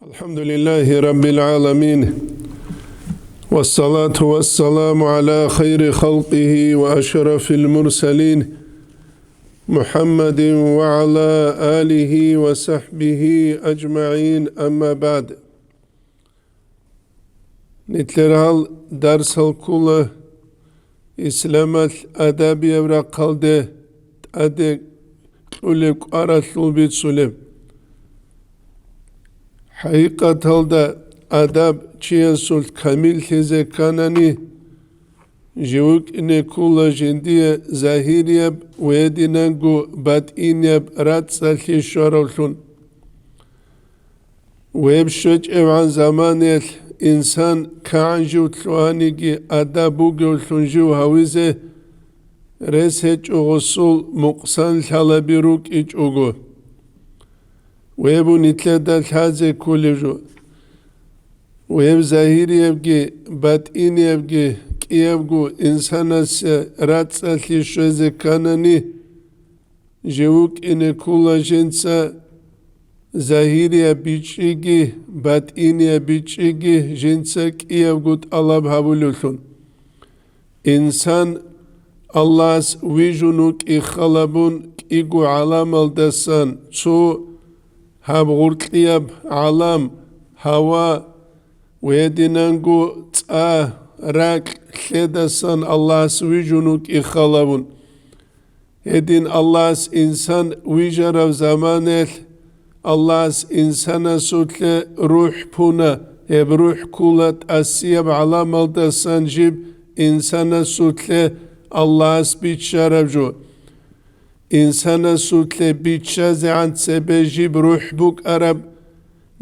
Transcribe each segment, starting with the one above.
الحمد لله رب العالمين والصلاة والسلام على خير خلقه وأشرف المرسلين محمد وعلى آله وصحبه أجمعين أما بعد نتلرال درس الكل إسلام الأدب يبرا قلده أدك أولك أرسل بيت سلم حقيقة أدب چيسول كامل تزه كاناني جوك إنه كل جندية ظاهرية ويدينانگو باطئينية راتسالي شورولون ويبشوش اوان زمانية إنسان كعنجو تلوانيگي أدبوگو تلونجو هاويزه رسهج غصول مقصان لالبيروك إج اوگو ويبو نتلدا الحازة كوليجو ويب ظاهري يبگي باطئيني يبگي كيبگو إنسانا راتسالي شوزه كاناني جوك إنه كولا جنسا ظاهري بيچيگي باطئيني بيچيگي جنسا كيبگو طلب هابولوشون إنسان الله ويجونوك إخلابون كيگو علام الدسان سو هاب غرطياب علام هوا ويدينانگو تا راك خدسان الله سويجونوك إخلابون هدين الله إنسان ويجرب زمانه الله إنسان سوتل روح بونا هب روح كولت أسيب علام الدسان جيب إنسان سوتل الله بيتشارب جو إنسان سوتل بيتشاز عن سبجيب روح بوك أرب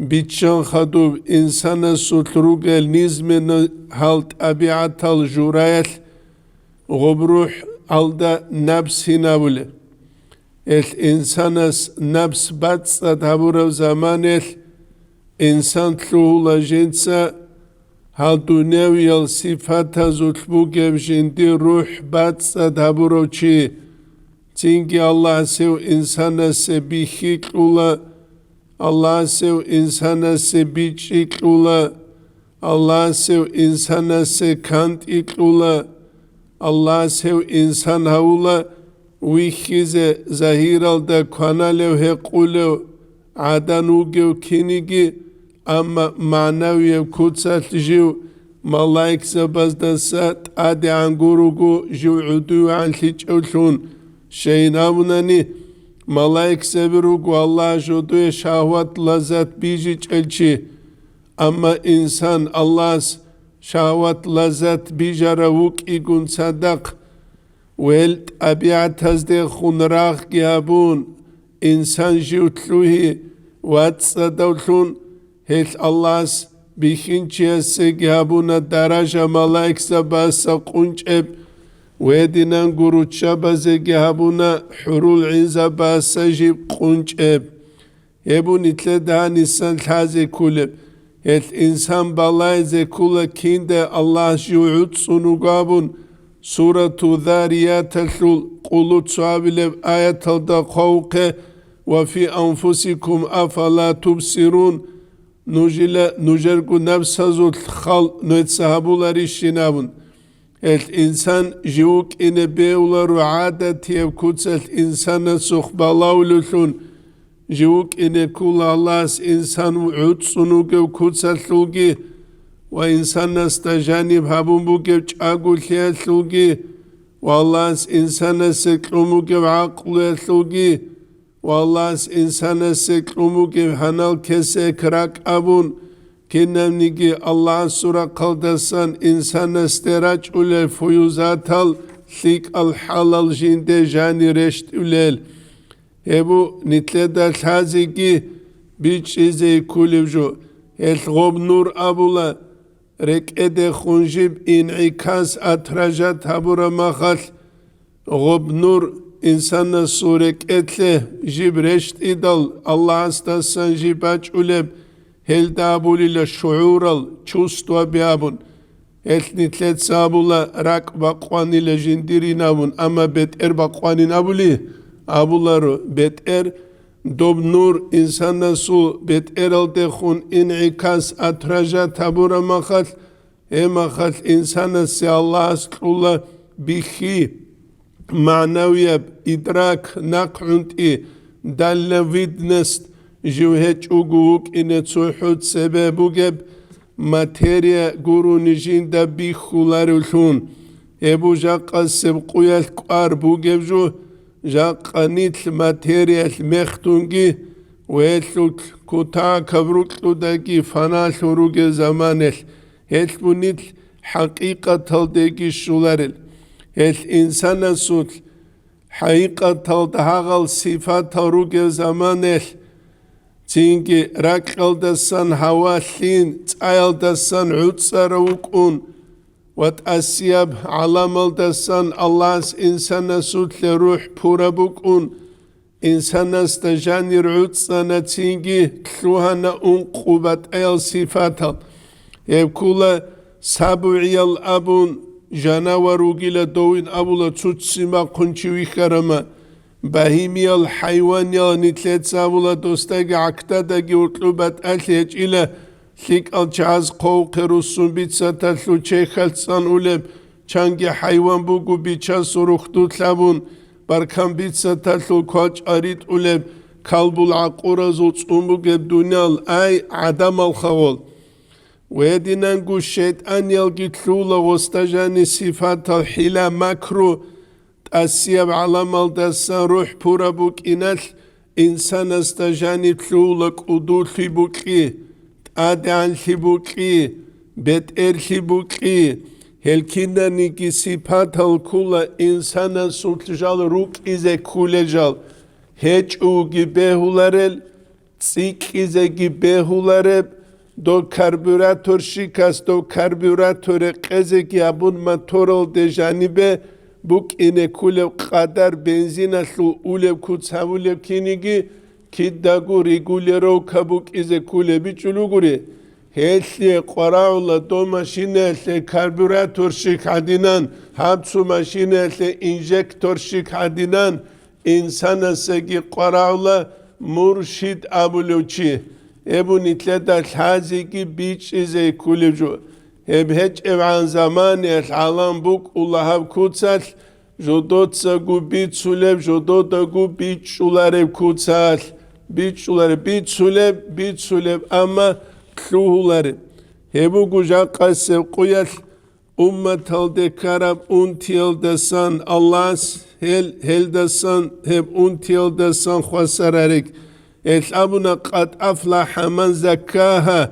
بيتشان خدوب إنسان سوتل روغل نزمن هالت أبيعت الجرايل غبروح alda nafs hinavule. El insanas nafs batsa taburav zamanel insan tluhula jinsa hal duneviyal sifata zulbugev jindi ruh batsa taburav chi tingi Allah sev insana se bihiklula Allah sev insana se bichiklula Allah sev insana se kantiklula Allah sev insan havula wihize zahiralda kanalev hequlev adanugev kinigi ama manaviyev kutsat jiv malaik zabazdasat adi angurugu jiv udu an lichulun şeynavunani malaik sevirugu Allah judu şahvat lazat biji çelçi ama insan Allah شهوات لذت بيجارة وك إيقون صدق ويلت أبيعت هزده خونراغ جابون إنسان جوتلوه واتصدولون هيت الله بيخينچي جابون درجة ملايك سباسا قنچب ويدنان قروچا بازي جابون حرول عزا باسا جيب قنچب يبون اتلدها نسان الحازي كولب الإنسان بالله زكولا كيند الله جوعد سنوغابون سورة ذاريات الحول قلت صابلب آية الدقوق وفي أنفسكم أفلا تبصرون نجرق نفس هزو الخل نتسهبولا رشنابون الإنسان جوك إن بيولا رعادة يبكوتس الإنسان سخبالاولوشون جوك إن كل الله إنسان وعود سنوغو كوتسالوغي وإنسان نستجانب هابون بوغو چاقو ليالوغي والله إنسان سكرموغو عقلوغي والله إنسان سكرموغو حنال كسك راك أبون كنم نيجي الله سورة قلدسان إنسان استراج أولي فيوزاتال ثيك الحلال جند جاني رشت أوليل هبو نتلدا الحازيكي بيش إزي كوليبجو الغوب نور أبولا رك إده خنجيب إنعكاس أتراجات هبورا مخال غوب نور إنسان سورك إتله جيب رشت إدال الله استاسان جيباج أولب هل دابولي لشعورال چوستوا بيابون نتلد سابولا راك باقواني لجنديري نابون أما بيت باقواني نابولي أبولارو بيت دوب نور انسان سو بيت ارل دخون انعكاس اتراجا تابورا مخل مخل انسان سي الله اسكولا بيخي معنوية إدراك نقعنتي دل ويدنست جوهج اوغوك إنه تسوحود سببوغب ماتيريا غورو نجين دا بيخولارولون ابو جاقا سبقويا القار بوغب جو جاقا نيتل ماتيريا المختونجي ويتلوك كوتا كبروكلو داكي فنالو روغي زمانل هتلبو نيتل حقيقة تلداكي شولارل الإنسان سوت حقيقة تلدهاغل صفات روغي زمانل تينكي راكل دسان هوالين تايل دسان عدسر وكون واتأسياب علامل دسان الله إنسان سوت لروح پورا بكون إنسان استجاني عدسان تينكي تلوهانا انقوبت ايل صفاتل يبكولا سابعي الأبون جانوروغيلا دوين أبولا تسوتسيما قنشوي خرما بهيمي الحيوانيا نتلت سابولا دوستاقي عكتاداقي وطلوبات أليج إلا ثيك الجاز قوق رسون بيتسا تلو چيخلتسان أولب چانگي حيوان بوغو بيچا سروختو تلابون بركان بيتسا تلو كوچ أريد أولب كالبو العقورة زوت أمبوغب دونيال أي عدم الخوال ويدينانغو الشيطان يلقي تلولا واستجاني صفات الحلا مكرو تأسيب على مالدسان روح پورا بوك إنال إنسان استجاني تلولا قدو ثبوكي تأدعان ثبوكي بيت إر ثبوكي هلكينا نيكي صفات الكولا إنسان سلطجال روك إزي كولجال هيج اوغي بيهولارل تسيك إزي بيهولارل دو کاربوراتور شکست دو کاربوراتور قزه که ابون موتورل دجانیبه بوک اینه کولب قدر بنزین اصلو اولب کتساولب کینیگی کی داگو ریگولرو کبوک ایزه کولبی چلو گوری هیلی قراولا دو ماشینه هیلی کاربوراتور شک حدینان همسو ماشینه هیلی انجکتور شک حدینان انسان سگی قراولا مرشید ابولوچی ابو نتلتا الحازيكي بيش إزي كولجو اب هج عن زمان العالم بوك الله بكوتسال جودوت ساقو بيت سولب جودوت اقو بيت شولارب كوتسال بيت شولارب بيت سولب اما كلوهولارب ابو قجا قاسب قيال أمة الدكارب انتيال دسان الله هل دسان هب انتيال دسان خواسرارك الأبنا قد أفلح من زكاها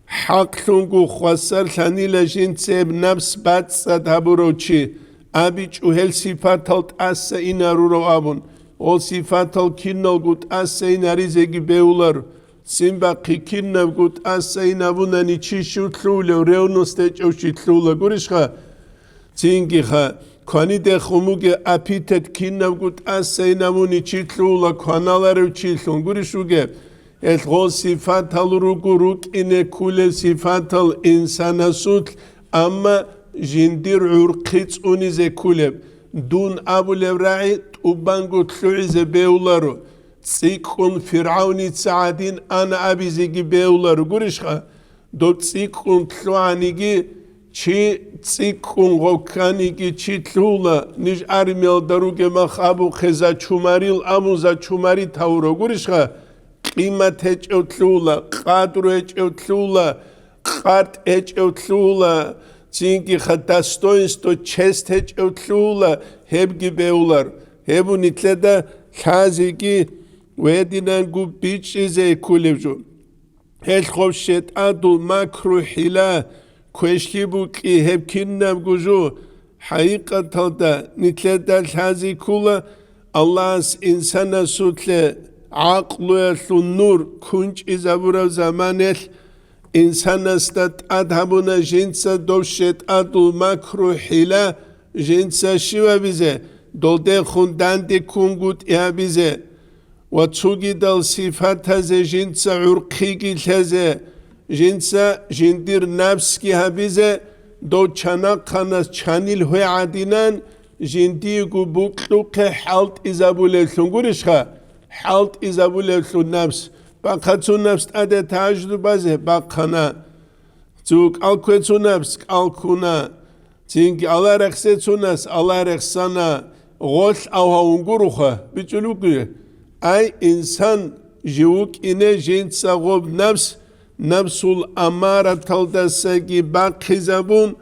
حق لنگو خواسر ثاني لجين تسيب نفس بات سدهبروچي أبيج وهل صفات التأسى إنا رو أبون أول صفات الكينال قد أسى إنا ريزيكي بيولار سيمباقي كينال قد أسى إنا بونا نيشيشو تلولي وريونو ستيجوشي تلولي قريشخا تينجي خا کانی دخوموگه اپیتت کینم گود اسای نمونی چیتلولا کانالارو چیتلون گوریشوگه الغو صفاتل رو گروک اینه کول صفاتل انسان سوت اما جندیر عرقیت اونیزه کولب دون ابو لبرعی توبانگو تلوعیزه بیولارو تسیکون فرعونی تساعدین انا ابیزگی بیولارو گوریشخا دو تسیکون تلوعنیگی چی تسيكون غوكانيكي چي تلولا نيج ارميل داروگه مخابو خزا چوماريل اموزا چوماري تاورو گوريشخا قيمت هج او تلولا قادرو هج او تلولا قارت هج او تلولا چينكي خداستوينستو چست هج او تلولا هبگي بيولار هبو نتلدا خازيكي ويدينانگو بيچيزي كوليبجو هل خوب شد ادو ماكرو حلا كوشكي بوكي هب كنم جوجو حقيقة تلدا نتلدا الحازي كولا الله إنسان سوتله عقله النور كنج إذا برا زمانه إنسان استد أدهبنا جنسا دوشت أدو مكرو حلا جنسا شوا بيزه دولده خوندان دي كونگوت إها بيزه وتسوغي دل صفات هزه جنسا عرقيگي هزه جنسا جندير نفسكي هبيزه دو چانا قناس چانيل هوي عدينان جنديگو بوكلوك حالت إزابولي سنگورشخا حالت إزابولة النفس بقى نفس أدى تاجد بازه بقنا توك ألكو نفس ألكونا تينك الله رخصت ناس الله رخصنا غول أو هونغروخه بتلوكي أي إنسان جوك إنه جنت سغوب نفس الأمارة تلدسكي باقي زبون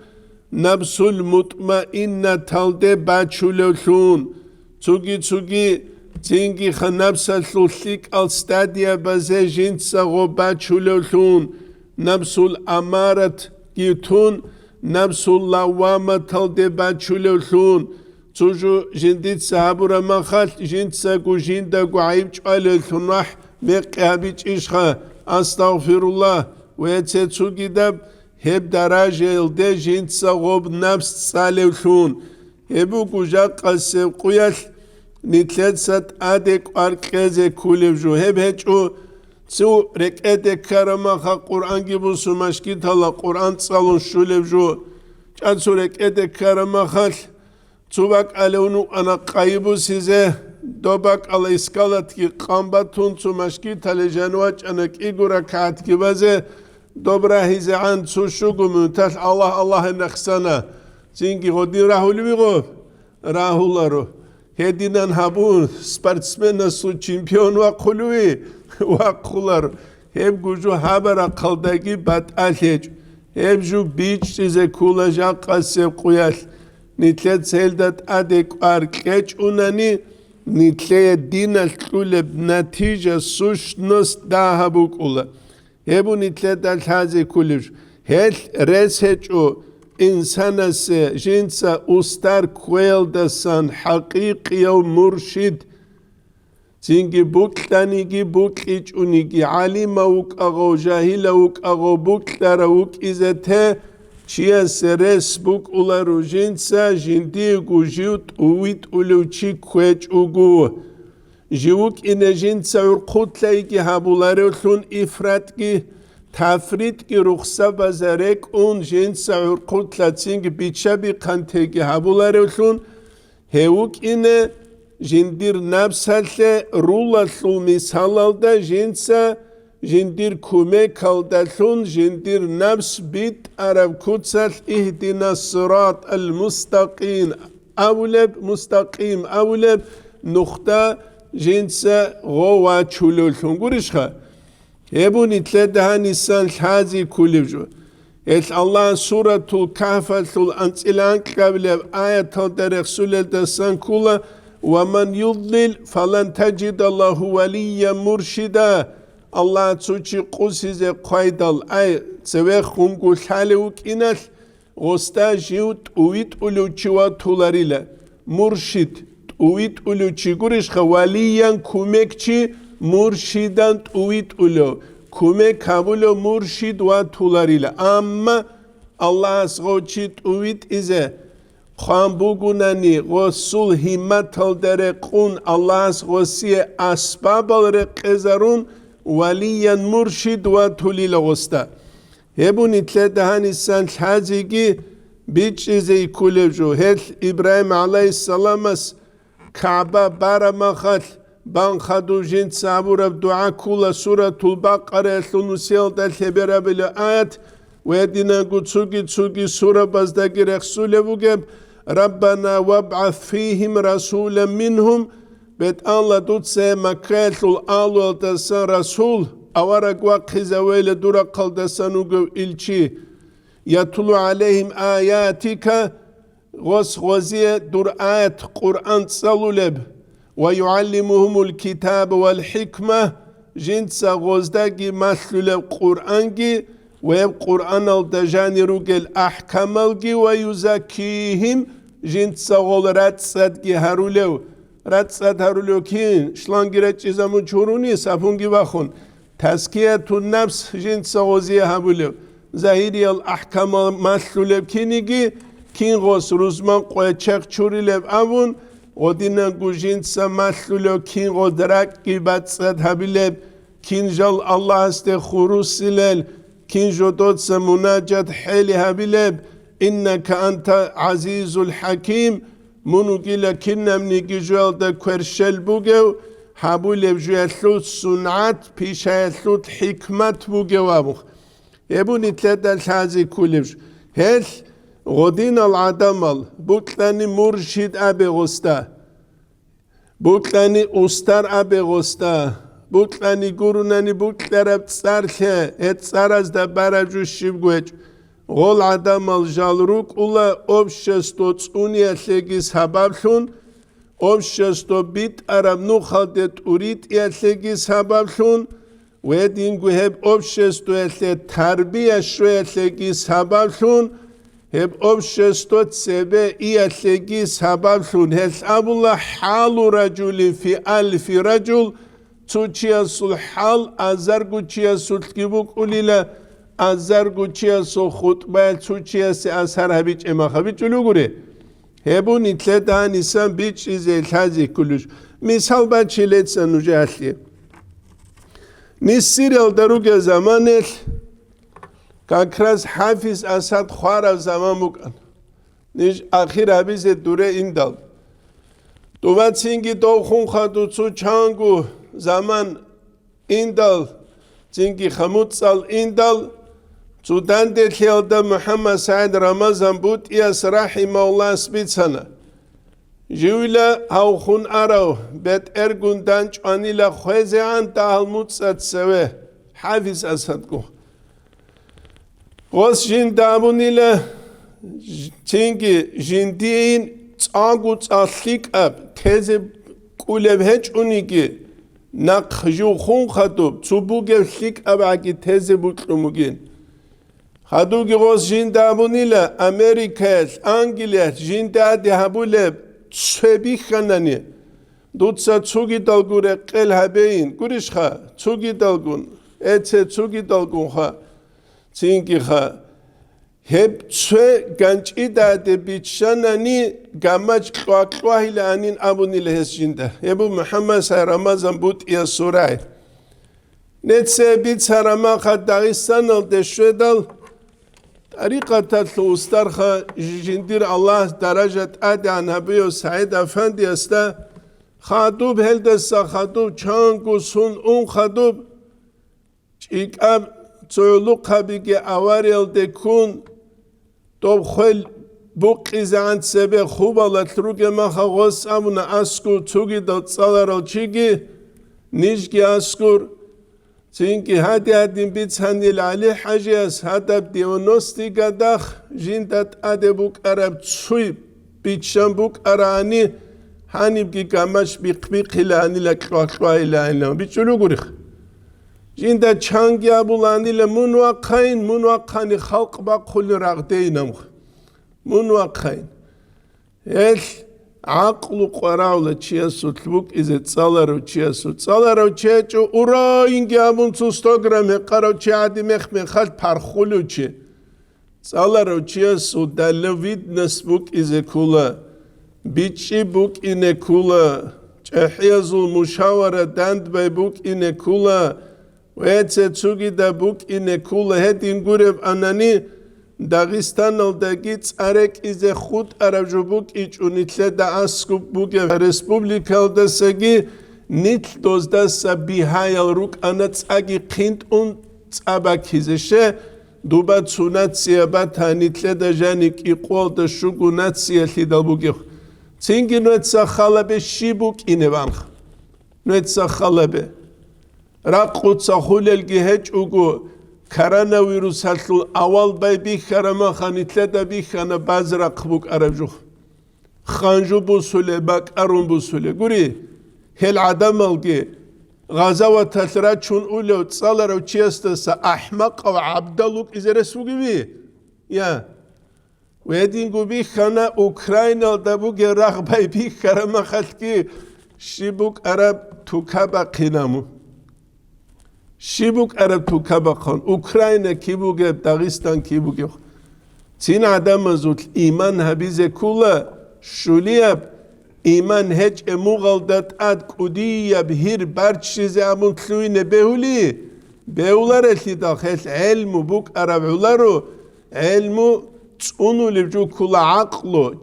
نفس المطمئنة تلده باتشولوشون تسوكي تينكي خنفس الثلثيك الستادية بزي جنت سغوب باتشولوشون نفس الأمارة كيتون نفس اللوامة تلده باتشولوشون تجو جنديت سابورا مخال جند ساقو جندقو عيب جوالي ثنح مقابيج إشخا أستغفر الله ويتسو كداب هب دراجة يلده جند ساقوب نفس سالوشون هبو كجا قاسب قيال نتلت سات آدك واركيزي كوليفجو هب هجو تسو ركعتك كرمخا قرآن جيبو سمشكي تلا قرآن تصالون شوليفجو جاتسو ركعتك كرمخا تباك علونو أنا قايبو سيزه دوباك على إسكالات كي قامباتون سمشكي تلجانواج أنا كيغو ركعت كي بازه دوبرا هيزه عن سوشوغو منتاش الله نخسانا زينكي غدين راهو لبيغو راهو لارو هدينان هابون سبارتسمن سو چمپيون وقلوي وقلار هم گوجو هابرا قلدگي بات آلهج هم جو بيج سيزه كولا جا قاسب قيال نتلت سيلدت أدك أركيج أناني نتلت دين الكل بنتيجة سوش نص داهبوك أولا هبو نتلت الحازي كلش هل رسهجو إنسان سي جنسا أستار كويل دسان حقيقي ومرشد زينجي بوكلانيجي بوكيج أونيجي عليموك أغو جاهلوك أغو بوكلاروك إذا ته چیا سرس بوک اولا رو جنسا جندی گو جیوت اویت اولو چی کوچ اوگو جیوک اینه جنسا ارقوت لایگی هبولاره لون افراد گی تفرید گی رخصا بزرگ اون جنسا ارقوت لاتسینگ بیچه بی قنتگی هبولاره لون هیوک اینه جندیر نفساله رولا لون مثال ده جنسا جندير كومي كالدالون جندير نفس بيت عرب كتسل اهدنا الصراط المستقيم أولب نقطة جنسة غوا تشولولون قرشخا هبو نتلدها نسان الحازي كوليفجو الله سورة الكهف الأنسلان قبل آية تدرق سولة دسان كولا ومن يضلل فلن تجد الله وليا مرشدا الله تسوچي قوسيزي قايدال اي سوى خونگو حالوك إنال غستا جيوت اويت اولوچوا تولاريلا مرشد اويت اولوچي قرش خواليان كوميكچي مرشدان اويت اولو كوميك هابولو مرشد و تولاريلا اما الله اسغوچي اويت إزه خان بوغوناني غسول همت الدرقون الله اسغوسي اسباب الرقزارون وليا مرشد وتوليل غستا هبو نتلدها نسان الحازيجي بيج زي كولجو هل إبراهيم عليه السلام كعبة بارا مخل بان خدو جنت سابورا بدعا كولا سورة البقرة ثنسيل دل هبرا بالآيات ويدنا تسوكي سورة بزدقي رسول بوغب ربنا وابعث فيهم رسولا منهم بيت الله دوتسي مكالتو الالو دسان رسول اوارق وقخزا ويل دورا قل دسانوغو إلشي يتلو عليهم آياتك غزية دور آيات قرآن تصلولب ويعلمهم الكتاب والحكمة جنسا غزداقي مثلولب قرآنجي ويب قرآن الدجاني روغل أحكاملجي ويزكيهم جنسا غلرات صدقي هرولو رات صد هرولو كين شلانگيرت چيزامو چوروني سافونگي واخون تزكية النفس جنسا غزية هبولو ظاهري الأحكام مثلولب كينيجي كين غوص روزمان قوي چق چوري لب أبون غدينا گو جنسا مثلولو كين غدرك قيبت صد هبولب كين جال الله است خروس سلال كين جدود سمناجات حيلي هبولب إنك أنت عزيز الحكيم منو گيلا كنا مني جوال دا كورشل بوغو حبول بجوالوت سنعت پیشایلوت حکمت بوگوامخ يبوني تلاتة الحازي كلش هل غدين العدمل بوكلاني مرشد أبي غستا بوكلاني أستر أبي غستا بوكلاني قروناني بوكلارا بتسارخي اتسارز دا باراجو شبگوش غول عدمل جالروك اولا أبشستو تسوني أتلقي سبابلون أبشستو بيت أرام نوخالدت أريد أتلقي سبابلون ويدين هب أبشستو أتلقي تربية شوية أتلقي سبابلون هب أبشستو تسبه أتلقي سبابلون هل أبولا حال رجل في ألف رجل توچياسو الحال أزرگو چياسو تكيبوك أوليلا أزرگو چياسو خطبه توچياسي أسهر هبيج اما خبيج جلوگوره هبون إتلتا نسان بيج إزي الحازي كلش مثال بچه لتسا نجاحلي نسير الدروگ زمانل كاكراز حافظ أسد خوار زمان بكن نيج آخر حبيز دوره اندال دوات سنگي دو خون خدو چو چانگو زمان اندال سنگي خمود سال اندال چو دنده خیالده محمد سعید رمضان بود ایاس رحمه الله سبیتسانه جویلا هاو خون اراو بيت ارگون دنج آنیلا خوزه آن تحلمود سد سوه حافظ اسد گو غوز جین دابونیلا چنگی جندین تاگو تاثلیک اب تیزه کولب هج اونیگی نقجو خون خطوب چوبوگه سلیک اب اگه تیزه بوکلوموگین خدوگی غوز جین دابونیلا امریکاس انگلیس جین دادی هبوله چبی خنانی دوتسا چوگی دالگوره قل هبین گوریش خوا چوگی دالگون ایچه چوگی دالگون خوا چینگی خوا هب چه گنج ایداده بیچشنانی گمج قواقواهی لعنین ابونیله هست جینده هبو محمد سای رمضان بود یا سورای نتسه بیت سرما خد داغستان دشویدال طريقة الأسترخ جندير الله درجة أدعى نبي سعيد أفندي أستا خادوب هلدسا خادوب چانگو سون اون خادوب چیک اب چولوق خبیگه آوریل دکون دوب خیل بوقی زعند سبه خوب آلت روگه مخا غص امون اسکور توگی داد سالارال چیگی نیشگی اسکور چینکی هدیم بیت هنیل علی حجیز هدب دیونوستی گداخ جندت اده بوک عرب چوی بیتشان بوک عرانی هنیب گی گمش بیق هیلانی لکلوکلوه هیلانی بیچولو گوریخ جندت چانگی ابولانی منوقعین خلق با کل رغدینم منوقعین عقل قراولة چیاسو تلوک از تصالرو تصالرو چو اورا اینگی همون سوستاگرام هقارو چه عدی مخال پرخولو چه تصالرو چیاسو دلوید نس بوک از کولا بیچی بوک اینه کولا چحیازو مشاوره دند بای بوک اینه کولا و ایچه چوگی دا بوک اینه کولا هد این گورب انانی داغستان داگیت ارک از خود عربجو بوک ایچ اونیتله دا اسکوب بوگه رسپوبلیکال دستگی نیت دوزده سبی هایل روک انت اگی قیند اون تابا کیزشه دوبا تسونت سیابت هانیتله دا جانیک ایقوال دا شوگو نت سیالی دا بوگه چینگی نویت ساخاله شی بوک اینه بانخ نویت ساخاله راقو تساخوللگی هج اوگو koronavirüs haslul aval bay bir karama khanitle da bir khana bazra qbuk arabju khanju bu sule bak arun bu sule guri hel adam algi gaza ve tasra çun ulo tsalara çiestasa ahmaq ve abdaluk izere su gibi ya ve dingu bir khana Ukrayna da bu geraq bay bir karama khalki şibuk arab tukaba qinamu شیبوک عرب تو کبخان اوکراین کی بوگه داغستان کی بوگه چین آدم زود ایمان هبیز کولا شولیاب ایمان هج موغلدت اد کودی بهیر برچ چیز امون کلوین بهولی بهولار الی داخل علم بوک عرب علارو علمو اونو لبجو کولا عقلو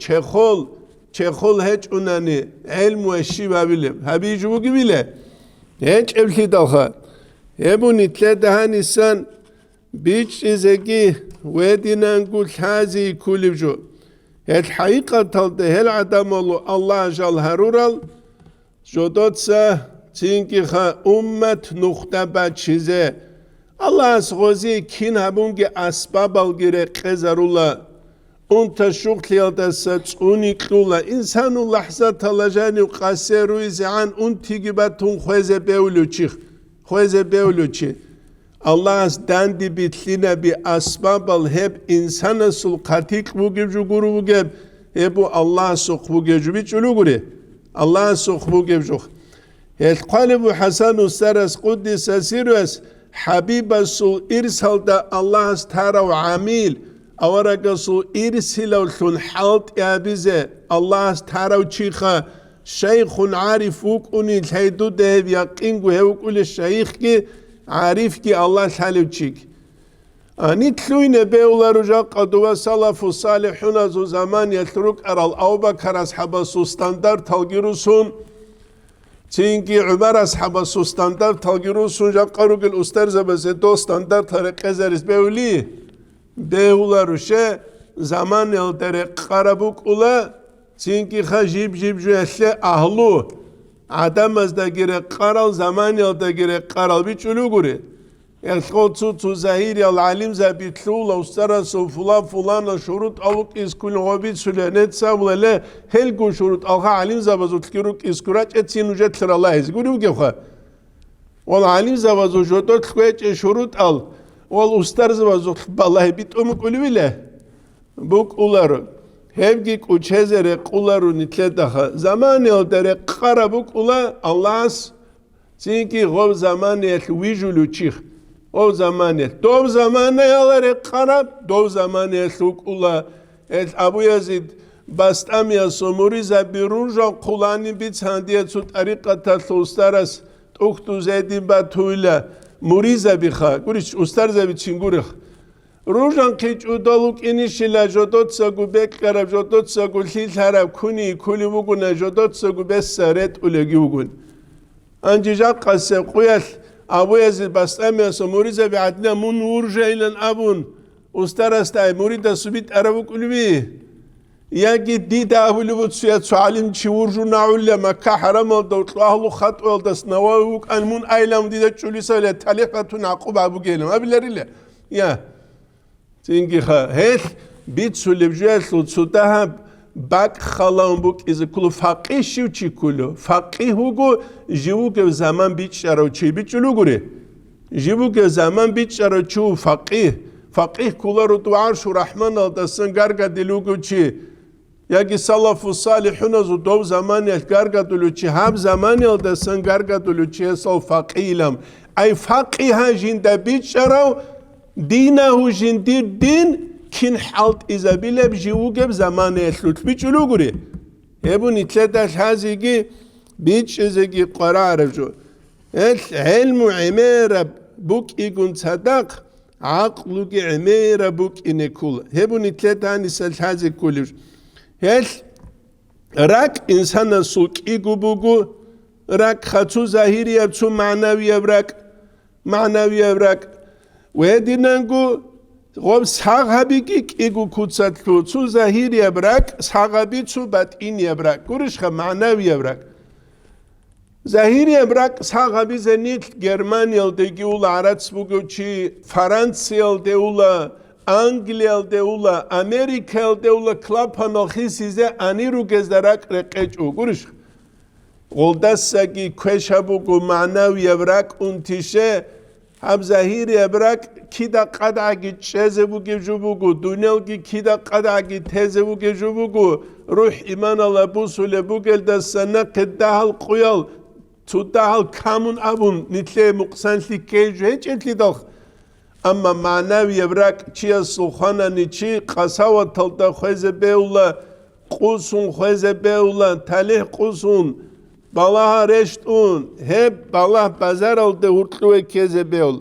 چخول هج اونانی علمو اشی بابیله هبیجو بوگی بیله Eçevli daha. Ebu nitledahan insan biçizeki vedinen kul hazi kulivcu. El haqiqatal de hel adamolu Allah jal harural jodotsa çünkü ummet nokta baçize Allah azgozi kin habungi asbabal gire qezarula unta şuqliyalda saçuniklula insanu lahzat alajani qaseru izan untigibatun khweze beuluçi Allah az dandi bitline bi asbabal hep insana sul katik vugevju guru vugev bu Allah suq vugevju biçulu guri Allah suq vugevju el qalbu hasan saras quddis sirus Habiba sul irsalda Allah tarav amil awaraga sul irsilaw sul halt ya bize Allah tarav çixa şeyhun arifuk unil haydu de yaqin gu hevkul şeyh ki arif ki Allah halivçik anitluyne beular uca qaduva salafu salihun azu zaman yetruk aral Abubakar ashaba su standart talgirusun çünkü Ömer ashaba su standart talgirusun jaqarugil ustarza bese do standart hareqezeris beuli beular uşe zaman yeldere qarabuk ula çünkü xajib jibjuhle ahlu Adam az da gire qaral zaman yalda gire qaral biçulu guri. El khotsu tu zahir al alim za bitlula ustara so fulan şurut avuk iskul gobit sülenet savle hel go şurut alha alim za bazut kiruk iskuraç etsin ujet Allah ez guru gefa. Wal alim za bazut jotot khweç şurut al. Wal ustar za bazut vallahi bit umuk ulvile. Buk ular Hevgi uçezere kularu nitledaha zaman yeldere qarabuk ula Allah's çünkü gov zaman yel vijulu çih o zaman yel dov zaman yelere qarab dov zaman yel ula el Abu Yazid Bastamiya somuriza birunja kulani bit handiye su tariqata ustaras tuktu zedin batuyla muriza biha guriç ustarza biçingurih Rujan kiç udaluk inişile jodotsa gu bekkarab jodotsa gu hilharab kuni kuli buguna jodotsa gu bessaret ulegi bugun. Ancak qasse quyal Abu Yazid Bastamiya muriza bi adna mun urja ilan abun ustarastay murida subit arabuk ulbi ya giddi da abulubut suya sualim çi urju naulle Mekke haram oldu ahlu khat oldu snavuk almun aylam dide çulisa le talifatu naqub abu gelim abileriyle ya çünkü hel bit sulibjel sutaha bak khalam buk iz kulu faqih şivçi kulu faqih hugo jivu ke zaman bit şaroçi bit çuluguri jivu ke zaman bit şaroçu faqih kular duar şu rahman aldasın garga diluguçi ya ki salafu salihun az dov zaman el garga diluçi ham zaman aldasın garga diluçi so faqilam ay faqiha jinda bit şaro Dinahu jindir din kin halt izabile bjivuge zamanı eslut biçulu guri. Ebu nitledaş hazigi biçizegi qararju. El ilmu imara buk igun sadak aqlu ki imara buk inekul. Ebu nitledan isel hazig kulur. El rak insana sulk igubugu rak khatsu zahiri yapsu manavi evrak Wedinangu gob sahabiki igu kutsatlu tsu zahir yabrak sahabi tsu batin yabrak kurishka manavi yabrak zahir yabrak sahabi zenit Germanya'ldaki ula Arats buguçi Fransa'da ula Anglia'da ula Amerika'da ula klapanoxi size aniru gezdarak reqeçu kurishka Goldasaki kweşabugu manavi yabrak untişe Ab zahir yabrak kida qadagi çeze bu gejubugu dünyalgi kida qadagi teze bu gejubugu ruh iman ala bu sule bu gelde sana qeddahal quyal tudahal kamun abun nitle muqsanlik keju hiç etli dağ ama manavi yabrak çiya sulxana niçi qasawa talda khweze beula qusun khweze beula talih qusun Balah reştun hep balah pazar oldu hurtlu ve kezebeol.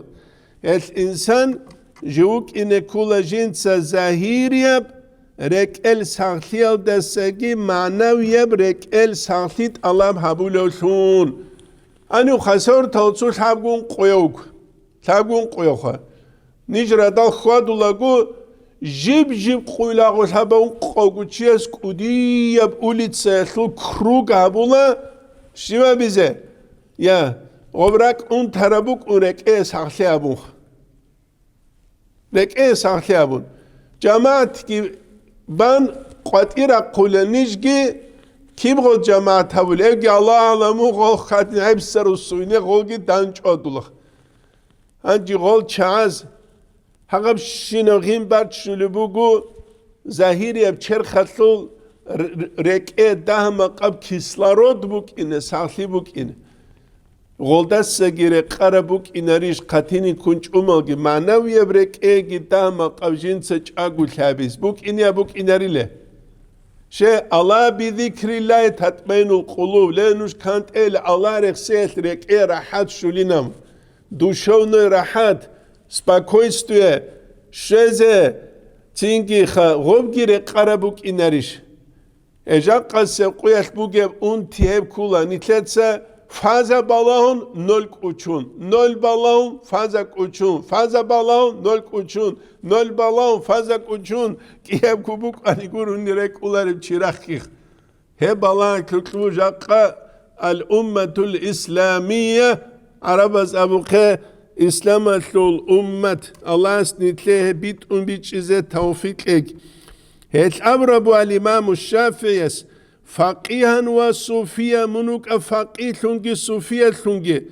El insan jevuk ine kula jinsa zahir yap rek el sahtiyal desegi manav yap rek el sahtit alam habul olsun. أنا خسر توصل حبون قيوك حبون قيوخا نجرا دال خواد ولقو جيب قولا وحبون قوقو تشيس كودي يبقولي تسيخلو كروك هبولا شما بيزه يا غبرك اون تربوك اونك ايه ساخلي هبون لك ايه ساخلي هبون جماعت كي بان قطيرا قولا نجي كيبغو جماعت هبول ايجي الله علمو غول خاتن عبسر السويني غولجي دانج ادولخ انجي غول چاز هقب شنوغين بات شلبوغو زهيري ابچر خطلو ركئ دهم قب كسلارود بوك إنه ساخلي بوك إنه غولداس سجير قربوك إنه ريش قتيني كنش أمالجي معنوية بركئ دهم قب جنس أقول حابس بوك إنه ريله شيء الله بذكر الله تطمئن القلوب لأنوش كانت الله رخصيت ركئ راحت شولينام دوشون راحت спокойствие شزه تينجي خا غوبجير قربوك إنه ريش Ejak sevkuyat bugün tiyeb kula nitletsa fazla balağın nol uçun, nol balağın fazla uçun, fazla balağın nol uçun, nol balağın fazla uçun. Kiyeb kubuk anigurun direk ularım çırakik. He balağın kırklı jakka al ummetul İslamiye Arabaz abuke İslamatul ummet Allah nitle bit çize tevfik ek. الأمر الإمام الشافعي فقيها وصوفيا منوك فقيه ثنجي صوفيا ثنجي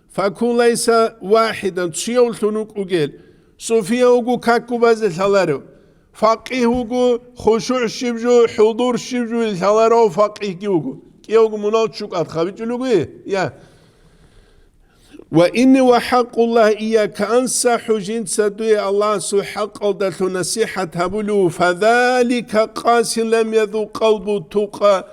فكون ليس واحدا تشيول ثنوك أجيل صوفيا وجو كاكو باز الثلارو فقيه وجو خشوع شبجو حضور شبجو الثلارو فقيه كيوجو كيوجو مناط شوك أتخابي تلوجي يا وإن وحق الله إياك أنصح جنس دوي الله سو حق أودت نصيحة هبلو فذلك قاس لم يذو قلب توقع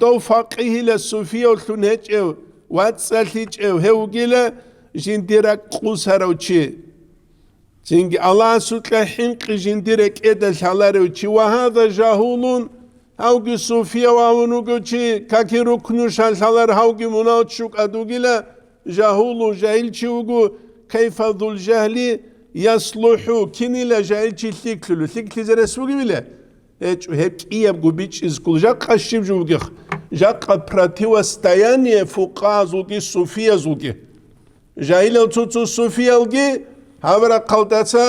تو فقيه للصوفية والثنهج واتسالتج هو جيلا جنديرك قوسارو چي جنگ الله سو حنق جنديرك إدل حلارو چي وهذا جاهولون هاوغي صوفية وامنوغو چي كاكي ركنوش الحلار هاوغي مناوت شوك أدو جيلا جاهول جاهل شوغو كيف ذو الجهل يصلح كني لا جاهل تلكلو تلكل زرسوغي بلا هيك يبغو بيتش اسكول جاك قشيب جوغي جاك براتيو استياني فوقا زوغي صوفيا زوغي جاهل توتو صوفيا الغي هابرا قلتاتا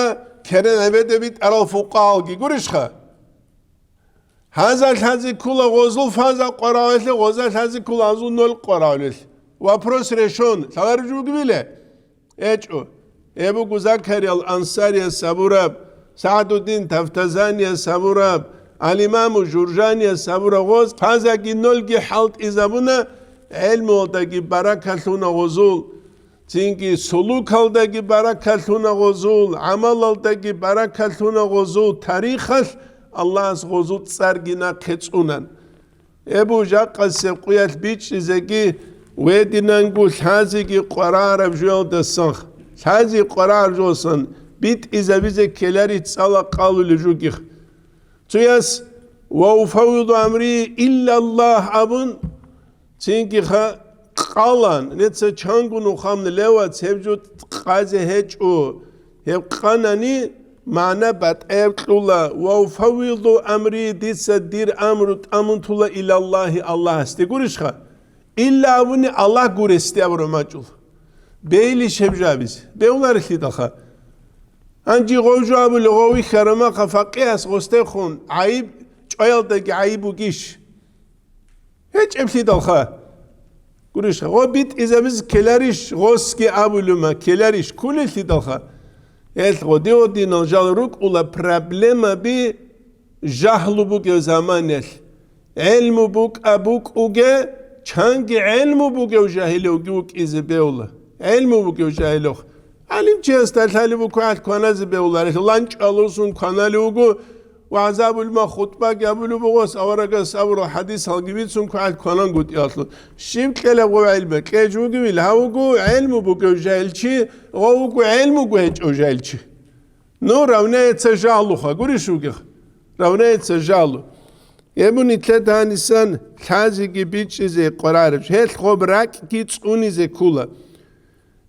كرن ابد بيت ارال فوقا الغي غوريشخا هذا كولا غوزل فازا قراوله غوزل هذا كولا زو نول قراوله Вопрос решен. Саларжу гвиле. Эчо. Эбу Гузакари ал-Ансария Сабураб, Саадуддин Тафтазания Сабураб, Алимаму Журжания Сабураб гоз, Фазаги нолги халт изабуна, Эльмуалдаги баракатуна гозул, Цинги сулукалдаги баракатуна гозул, Амалалдаги баракатуна гозул, Тарихал Аллахс гозул царгина кецунан. Эбу Жакка севкуят бич изеги ويدنانغو حازي قرار بجول دسخ حازي قرار جوسن بيت إذا بيزي كلاري تصالة قالوا لجوكيخ تياس وأفوض أمري إلا الله أبن تينكي قالان نتسا چانگو نخام لوا تسيبجو قازي هجو هب قاناني معنى بات ايبتلولا وأفوض أمري ديتسا دير أمرت أمنتولا إلا الله استيقورش İlla bunu Allah guresti avromacul. Beyli şebjabiz. Beyular ihtidaha. Anci govju abu lugawi kharama qafaqiyas gostekhun ayib çoyaldagi ayibu gish. Hiç ihtidaha. Gurish go bit izamiz kelarish goski abu luma kelarish kul ihtidaha. El godeo dinajal ruk ula problema bi jahlu bu zamanel. Ilmu buk abuk uge Çangi ilmu bu gev jahilo guk izbeula. Ilmu bu gev jahilo. Alim çestel tali bu kuat kanaz beula. Lanç alursun kanalı ugu. Ve azabul ma khutba gabulu bu gos avraga savru hadis halgibitsun kuat kanan gut yatlı. Şimdi kele bu ilme. Keju gibi lavugu ilmu bu gev jahilçi. Ogu ilmu bu hiç jahilçi. No ravne etse jahluha. Guri şu gih. Ravne etse jahlu. ებუნი თლეთანისან თაზიგი ბიჭიზე ყორარებს ჰელ ხობრაკ გიწუნიზე ქულა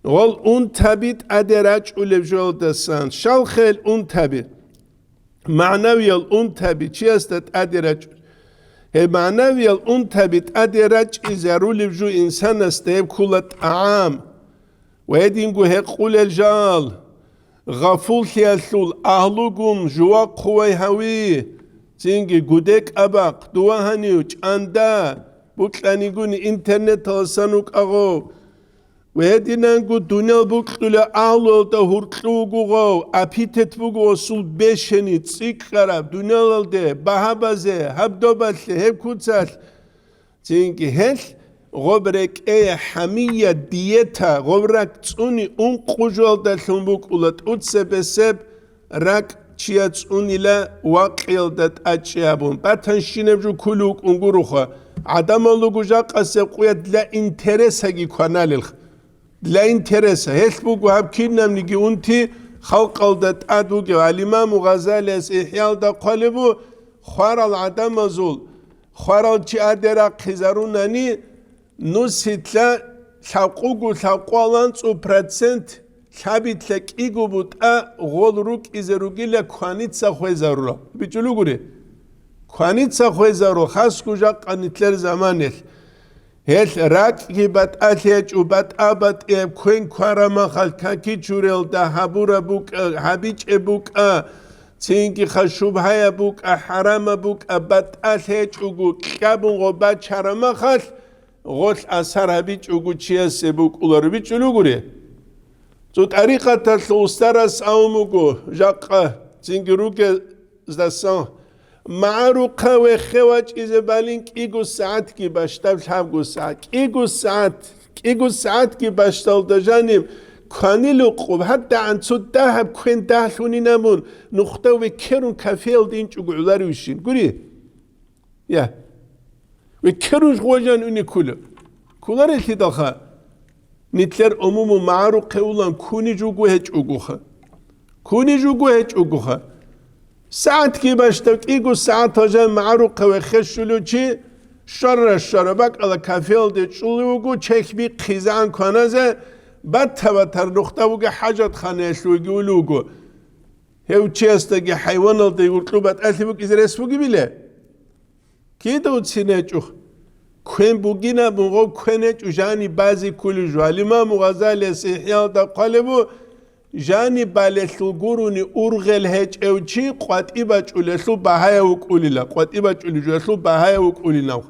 ღოლ უნთაბით ადერაჭულებ ჟოლდასან შალხელ უნთაბი მანავიალ უნთაბი ჩიასტად ადერაჭ მანავიალ უნთაბით ადერაჭიზე რულებ ჟუ ინსანას დებ ქულა ტამ ვედინგუ ჰეყულელ ჟალ ღაფულ ხიალულ აჰლუგუმ ჟუა ხვაი ჰავი Çünkü gudek abak, duahani uç anda, buklani guni internet alsanuk ağo. Ve dinen gu dünya buklule ağlol da hurtlu guğo, apitet buğo sul beşeni, tsikara, dünyalalde, bahabaze, habdobatle, hep kutsal. Çünkü hel, gobrek eye hamiya diyeta, gobrak tsuni unqujol da tlunbuk ulat utsebeseb, rak Çiyaç unila vakildat açyabun. Batan şinevju kuluk unguruha. Adamalı gujak asep kuyat la interesa gi kanalil. La interesa. Hesbu guhab kinnemli gi unti halkaldat adu gi alimamu Gazali ihyalda qalibu kharal adamazul. Kharal çi adera qizarunani nusitla şaqugu şaqalan 2% Şabitlek igubut a golruk izerugile kuanitsa khwezarura. Bichulu guri. Kuanitsa khwezaru khas kujak anitler zamanel. Hel rak gibat atlech ubat abat e kuen kwarama khalkaki churel da habura buk habich ebuk a Çünkü khashubhaya buk a harama buk abat atlech ugu kabun gobat charama khal gol asar habich ugu chiyase buk ular bichulu guri. Zu tariqata ustaras aumugo jaqa zingiruke zdasan ma'ruqa ve khawaj izabalink igu saat ki bashtav havgu saat igu saat ki bashtal da janim kanilu qub hatta an suddahab kwen dahluninamun nuqta ve kerun kafel dinç ugular wishin guri ya ve kerun gojan unikulu kular iltidaha Nitler umumu ma'ruqe ulan kuni jugu heç uguha. Kuni jugu heç uguha. Saat ki baştak igu saat hoca ma'ruqe ve kheshulu çi şarra bak ala kafel de çulu ugu çekbi qizan kanaze battabatar nokta ugu hacet khaneşlu ugu. Hev çestagi hayvanal de urtlubat atlibuk izresfu gibile. Ki de utsine çuh. Kuen bugina bungo kuenet ujani bazi kulu jwalima Gazali ihyalda qalibu jani baleslu guruni urgel hech evchi qatiba chuleslu bahaya ukulila qatiba chuleslu bahaya ukulina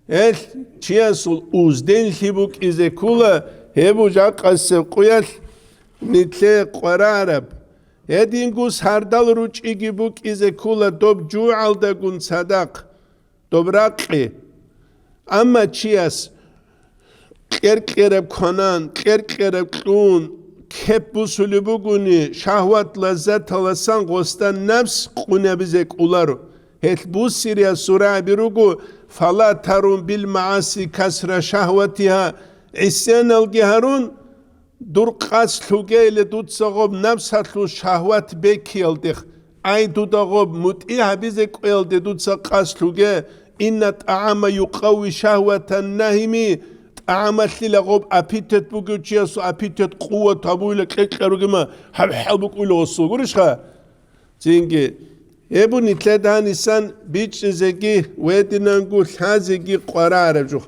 el chiasul uzden hibuk izekula hebu jaqas quyal nitle qararab edingus hardal ruch igibuk izekula dob jualda gun sadak dobraqi Ama çiyas kerkerep konan, kerkerep klun, kep bu sülübü günü şahvat lezzet alasan gostan nefs kunebizek ularu. Het bu siriya sura birugu fala tarun bil maasi kasra şahvatiha isyan algiharun dur qas lugeyle dutsagob nefs hatlu şahvat bekiyeldik. Ay dudagob mut'iha bizek elde dutsa qas luge İnne ta'ama yuqawi şahveten nahimi ta'amatli lagob apitet bu göçüyasu apitet kuvvet tabuyla kekleru gima habhabuk ulu olsu guruşka çünkü bu nitledan insan biçizegi ve dinangu hazegi qarar juh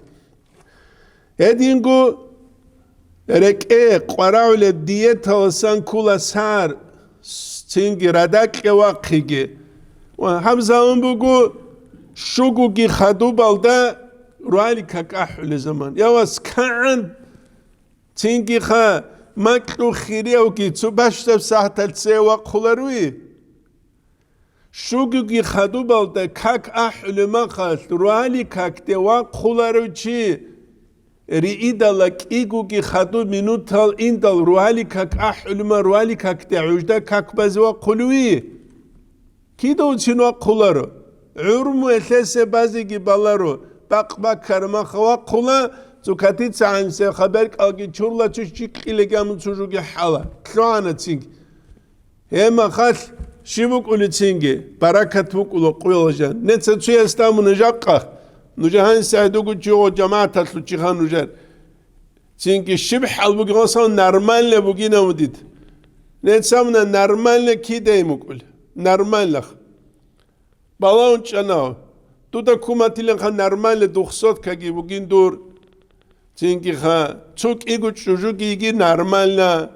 edingu reke qara'ule diyet olsan kula sar çünkü radak waqigi ve hamza bugu Şugu ki xadubalda ruali kakahul zaman. Yavas kaan çünkü ha maklu khiriyav ki başta sahtal sewa qularwi. Şugu ki xadubalda kakahul maqal ruali kakte wa qularwi riidalak igu ki xadu minutal indal ruali kakahul ma ruali kakte ujda kakbaz wa qulwi. Kido çinwa qularwi. Urmu etlese bazı gibaları bak karma khwa qula zukatit sanse haber kalgi çurla çüşük ilegam çocuğu hala klana çink hema khal شيبوك ولتسينجي بركة بوكولو قويلجان نتسا تسيستامو نجاقا نجاهان سعدوكو جيغو جماعة تلوشيخان نجار تسينجي شبح البوكي غصان نرمان لبوكي نوديد نتسامنا نرمان لكي دايمو قول نرمان لخ بالاون چناو تودا كوماتي لنخا نرمان لدوخصوت كاكي بوكين دور تسينجي خا تسوك إيغو تشوجوكي إيغي نرمان لا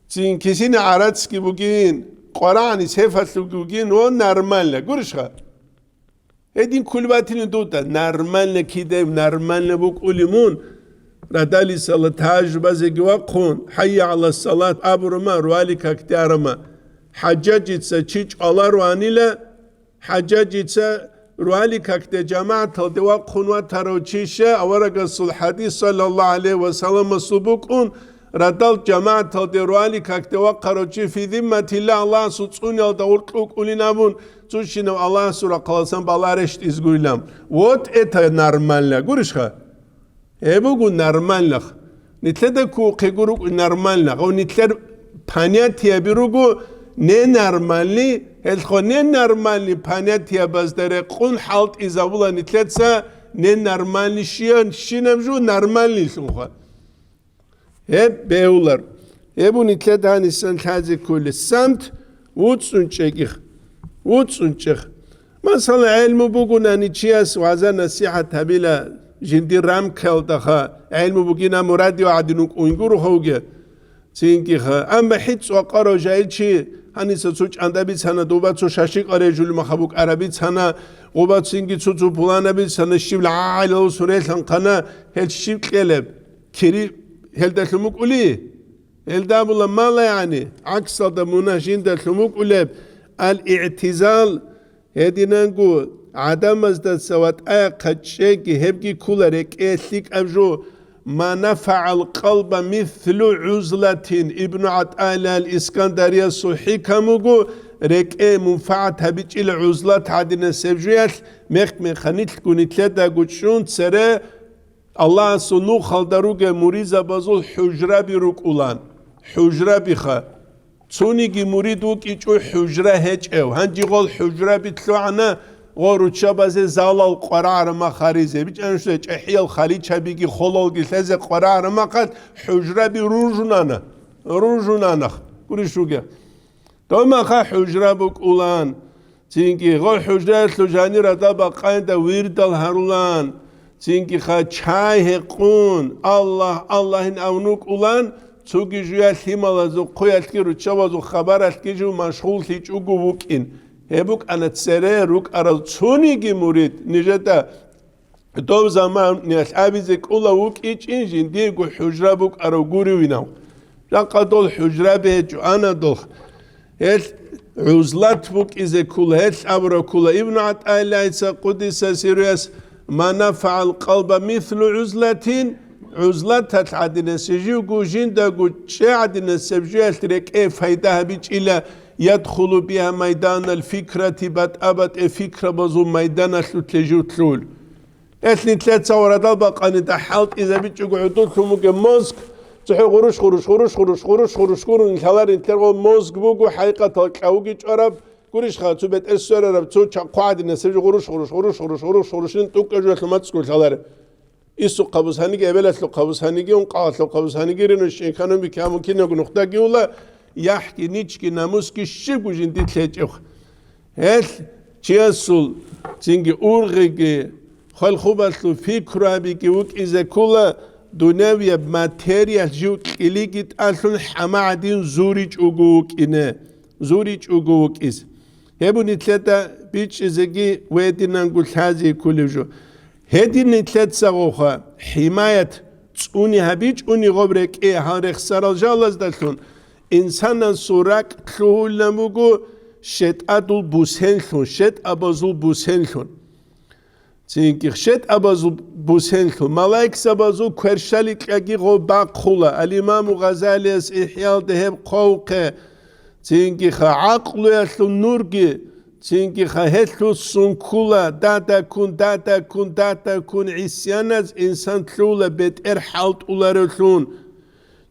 تسين كيسين عراتسكي بوكين قرآني سيفات بوكين و نرمان لا قرشخا هدين كل باتين دوتا نرمان لكي دايم نرمان لبوك أوليمون ردالي صلاة تاج بازيكي وقون حي على الصلاة أبرما روالي كاكتارما حجاجيتسا چيچ الله رواني لا حجاجيتسا روالي كاكتا جماعة تلدي وقون وتروچيشا أورغا الحديث صلى الله عليه وسلم سبوكون ردال جماعة تلدي روالي كاكتا وقروچي في ذمة الله الله سوچون يلدور قلوك أولينابون توشينو الله سورة قلسان بالارشت إزغويلام وات إتا نرمان لا قرشخا Ebugu normallik. Nitlede ku keguruk normallik. O nitler panyatiya birugu ne normalli? Elxo ne normalli panyatiya bazdere qun halt izabula nitletsa ne normalli şiyan şinemju normalli şunxa. Hep beyular. Ebu nitlede hanisan tazi kulli samt vutsunçekih. Vutsunçek. Mesela ilmu bugun aniçiyas vaza nasihat habila جندي رام كالتخا علم بوكينا مرادي وعدنوك وينقرو خوجة سينكي خا أما حيث وقارو جايل شي هني سوچ عنده بيت هنا دوبات سو شاشيك أرجل مخبوك عربيت هنا وبات سينكي سو بولانا بيت هنا الشيب العائلة وسوريل هنقنا هل الشيب كلب كري هل دخلموك أولي هل دابولا مالا يعني عكس هذا مناجين دخلموك أولي الاعتزال هدي نقول عدم ازداد سوات قد شيكي هبكي كولارك ايثيك ابجو ما نفع القلب مثل عزلة ابن عطاء الاسكندرية صحي كموغو ريك اي منفعت هبيج الى عزلة عدنا سبجويات ميخ من خانيت كوني تلتا قدشون تسرى الله سنو خالدروغ مريزة بازول حجرة بيروك اولان حجرة بيخا تونيكي مريدوك ايجو حجرة هيج او هنجي غول حجرة بيتلو عنا غورو تشابازي زالال قرار ما خاريزي بيج انشو تحيل خالي تشابيكي خلال جلتازي قرار ما قد حجرة بي روجونانا قولي شوكا دوما خا حجرة بوك اولان تينكي غور حجرة تلوجاني ردابا قايندا ويردال هارولان تينكي خا چاي هقون الله ان اونوك اولان توكي جويا ثيمالازو قوياتكي رو تشابازو خباراتكي جو مشغول تيج اوغو ووكين هبوك أنا تسرى روك أرال تونيجي مريد نجدا دو زمان ناس أبيزك أولا وك إيش إنجين ديجو حجرة بوك أرال غوري ويناو لقا دول حجرة بهجو أنا دول هل عزلات بوك إذا كل هل أبرا كل ابن عطاء الله قدس سيريس ما نفع القلب مثل عزلة عزلات عدنا سجيو جين دا شي عدنا سبجيو تريك إيه فايدها بيج إلى يدخل بها ميدان الفكرة أبد فكرة بزو ميدان تلجو تلول اثني ثلاثة ورد البقى أن تحالت إذا بيتشو قعدوك موك موسك تحي غروش نتلار انتلغو موسك بوكو حقيقة تلقاوكي جرب قريش خاتو بيت السورة رب تو قاعد نسيج غروش نتوك أجوة الماتسكو تلار إيسو قابوس هانيجي إبلت لو قابوس هانيجي ونقاط لو قابوس هانيجي رينو الشيء كانوا بكامو كينا نقطاكي ولا يحكي نيتشكي ناموسكي شيبو جندي تلاتيوخ هل تياسول تنجي أورغيكي خل خوباتلو فكرة بيكي وك إذا كولا دوناوية ماتيريال جوك إليكي تأثلون حماعدين زوريج أوغوك إنا زوريج أوغوك إز هبو نتلاتا بيتش إزاكي ويدي نانقول هذه كل جو هدي نتلات ساغوخا حماية تسوني هبيج أوني غبرك إيه هاريخ سارال جالز دالتون إنسانا سوراك تلوه لموغو شت أدول بوسهنلون شت أبازول بوسهنلون تينكي شت أبازول بوسهنلون ملايك سبازول كرشاليك أجي غو باقولا الإمام غزالي إحيال دهب قوقة تينكي خا عقلو يتلو نورجي تينكي خا هتلو سنكولا داتا كون عسيانز إنسان تلولا بيت إرحالت أولارلون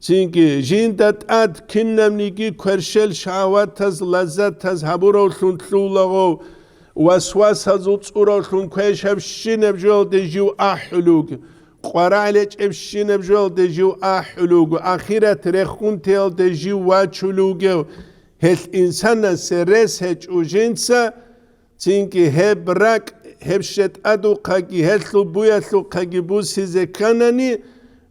Çünkü jindat ad kinnemnigi kwershel şahvataz lazzataz haburo şuntluğu waswas utsuro şun kweşev şinebjol dejiv ahlug qwaraleç evşinebjol dejiv ahlug ahiret rekhun tel dejiv vaçulug hel insana seres heç ujinsa çünkü hebrak hebşet adu qagi hellu buyatlu qagi bu size kanani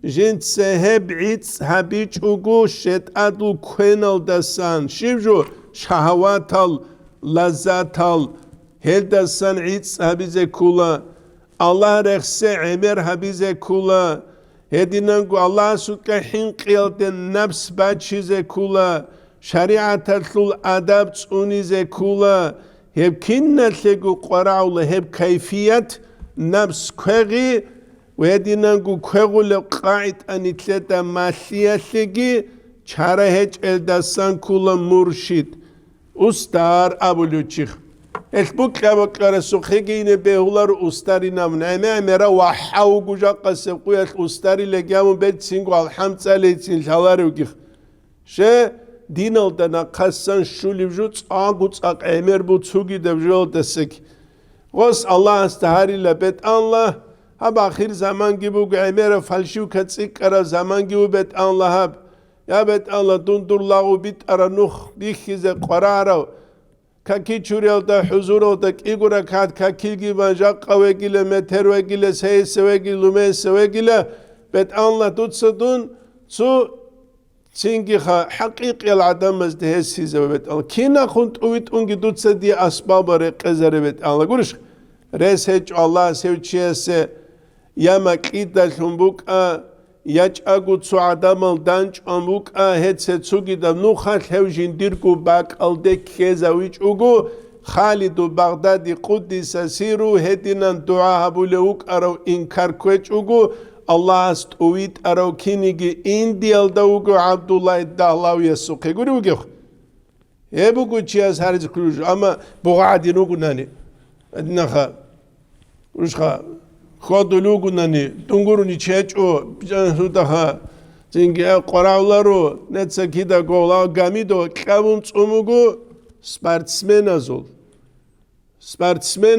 Gente seheb itz habic ugu shet adu kwenal dasan shivjo shahawatal lazzatal hel dasan itz habize kula Allah rehse emer habize kula hedinangu Allah sutka hinqil den nafs bachize kula shari'atul adab tsunize kula heb kinnatlegu qaraul heb kayfiyat nafs qagi ويدينانكو كوغول قاعد أنيتلتا مالياليكي چارهج الدسان كولا مرشد أستار أبو لوچيخ البوك لابقار سوخيكين بيهولار أستاري نامن أميرا وحاو قجاقا سيقويا الأستاري لقيامو بيت سينكو الحمد ساليتين الهلاري وكيخ شه دينال دانا قاسان شولي بجوت آقوت آق أمير بو تسوغي دبجول دسك غص الله استهاري لبيت الله هب آخر زمان gibi emere falşiu katsik ara zaman gibi bet Allah'ab ya bet Allah dundurlağı bit ara nuh dihize qarara kaki çurel da huzur da igura kat kakil gibi jakka ve gile meter ve gile seyse ve gile lumes ve gile bet Allah tutsadun su çünkü hakiki el adam mezdehsize bet Allah kina kunt uyit ungi tutsa diye asbabare qezere bet Allah görüş reseç Allah sevçiyese ya makida shumbuka ya çagut suadamal danç ambuka hetse tsugida nukhal hevjin dirku bak alde kezawiç ugu Khalidu Baghdadi Quddis asiru hedinan dua habuluk arav inkar kweç ugu Allah ast uit arav kinigi indiyalda ugu Abdullah Dahlavi yasuqe guri ugu Ebu kuchiyas hariz kuruj ama buğadin ugu nani adinaha Uşha Khodulugu nani dunguruni çeço bijan daha çünkü qoravlaru netsa kida gola gamido kavun tsumugu sportsmen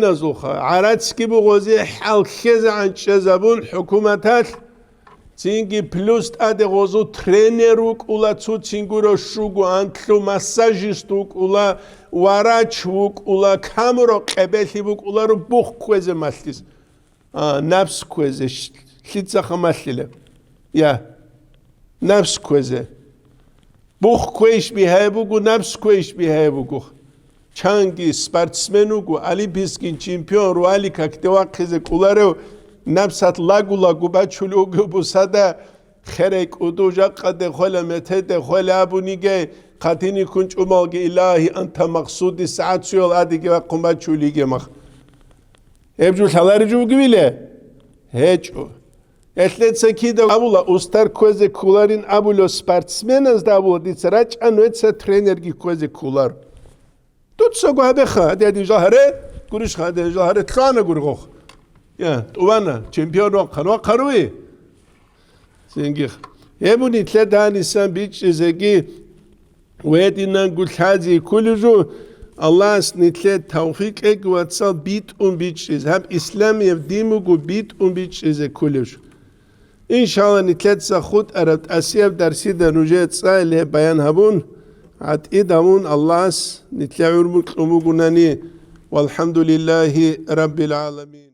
azul aratski bu gozi halkeze ançezabun hükümetat çünkü plus ade gozu treneruk ula çinguro şugu antlu masajistuk ula waraçuk ula kamro qebelibuk ularu buh kweze maslis nafs kweze hlitsa khamasile ya nafs kweze buh kweş bihebugu nafs kweş bihebugu changi sportsmenugu olimpiyski çempion ruali kaktewa khize kularo nafsat lagu bachulugu busada kherek uduja qade khola metede khola abunige qatini kunç umalge ilahi anta maqsudi saat suyol adige ve qumbachulige maq Ebjul halaricu gibile heço etletse ki de abula ustar koze kularin abulo sportsmenas da abula ditsaraç anwetse trener gi koze kular tutsa gabexa dedi jahre kuruş khade jahre tlana gurgox ya tuvana çempiyon qanwa qarwi sengih ebuni tledan insan biçezegi wedinan gulhazi kulju Allah nitle tawfik ek watsal bit biçiz hem İslam yevdimugu bit biçize kulju İnşallah nitletsa khud arat asiyab dersi de nujet sale bayan habun at idamun Allah's nitle urmuk umugunani walhamdulillahi rabbil alamin